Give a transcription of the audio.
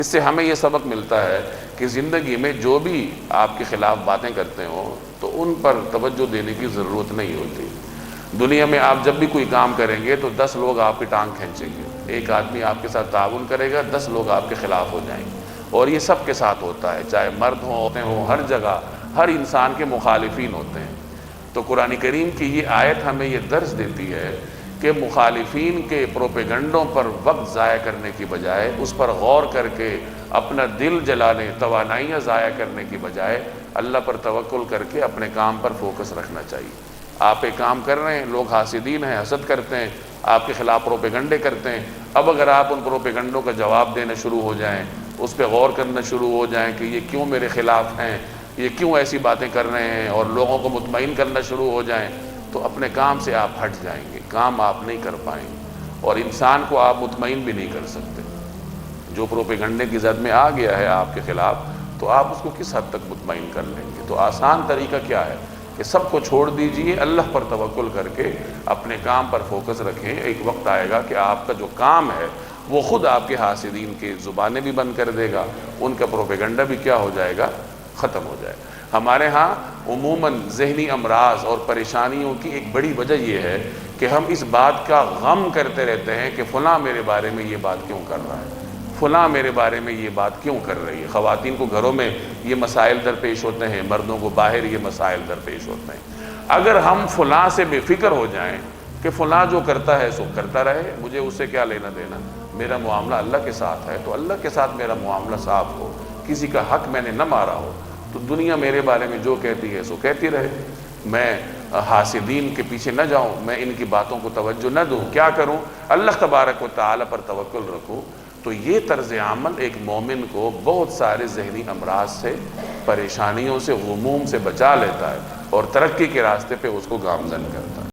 اس سے ہمیں یہ سبق ملتا ہے کہ زندگی میں جو بھی آپ کے خلاف باتیں کرتے ہوں تو ان پر توجہ دینے کی ضرورت نہیں ہوتی۔ دنیا میں آپ جب بھی کوئی کام کریں گے تو 10 لوگ آپ کی ٹانگ کھینچیں گے، ایک آدمی آپ کے ساتھ تعاون کرے گا، 10 لوگ آپ کے خلاف ہو جائیں گے، اور یہ سب کے ساتھ ہوتا ہے، چاہے مرد ہوں عورتیں ہوں، ہر جگہ ہر انسان کے مخالفین ہوتے ہیں۔ تو قرآن کریم کی یہ آیت ہمیں یہ درس دیتی ہے کہ مخالفین کے پروپیگنڈوں پر وقت ضائع کرنے کی بجائے اس پر غور کر کے اپنا دل جلانے، توانائیاں ضائع کرنے کی بجائے اللہ پر توکل کر کے اپنے کام پر فوکس رکھنا چاہیے۔ آپ ایک کام کر رہے ہیں، لوگ حاسدین ہیں، حسد کرتے ہیں، آپ کے خلاف پروپیگنڈے کرتے ہیں، اب اگر آپ ان پروپیگنڈوں کا جواب دینا شروع ہو جائیں، اس پہ غور کرنا شروع ہو جائیں کہ یہ کیوں میرے خلاف ہیں، یہ کیوں ایسی باتیں کر رہے ہیں، اور لوگوں کو مطمئن کرنا شروع ہو جائیں، تو اپنے کام سے آپ ہٹ جائیں گے، کام آپ نہیں کر پائیں گے، اور انسان کو آپ مطمئن بھی نہیں کر سکتے۔ جو پروپیگنڈے کی زد میں آ گیا ہے آپ کے خلاف، تو آپ اس کو کس حد تک مطمئن کر لیں گے؟ تو آسان طریقہ کیا ہے کہ سب کو چھوڑ دیجئے، اللہ پر توکل کر کے اپنے کام پر فوکس رکھیں۔ ایک وقت آئے گا کہ آپ کا جو کام ہے وہ خود آپ کے حاسدین کی زبانیں بھی بند کر دے گا، ان کا پروپیگنڈا بھی کیا ہو جائے گا؟ ختم ہو جائے گا۔ ہمارے ہاں عموماً ذہنی امراض اور پریشانیوں کی ایک بڑی وجہ یہ ہے کہ ہم اس بات کا غم کرتے رہتے ہیں کہ فلاں میرے بارے میں یہ بات کیوں کر رہا ہے، فلاں میرے بارے میں یہ بات کیوں کر رہی ہے۔ خواتین کو گھروں میں یہ مسائل درپیش ہوتے ہیں، مردوں کو باہر یہ مسائل درپیش ہوتے ہیں۔ اگر ہم فلاں سے بے فکر ہو جائیں کہ فلاں جو کرتا ہے سو کرتا رہے، مجھے اس سے کیا لینا دینا، میرا معاملہ اللہ کے ساتھ ہے، تو اللہ کے ساتھ میرا معاملہ صاف ہو، کسی کا حق میں نے نہ مارا ہو، تو دنیا میرے بارے میں جو کہتی ہے سو کہتی رہے، میں حاسدین کے پیچھے نہ جاؤں، میں ان کی باتوں کو توجہ نہ دوں، کیا کروں؟ اللہ تبارک و تعالی پر توکل رکھوں۔ تو یہ طرز عمل ایک مومن کو بہت سارے ذہنی امراض سے، پریشانیوں سے، غموم سے بچا لیتا ہے، اور ترقی کے راستے پہ اس کو گامزن کرتا ہے۔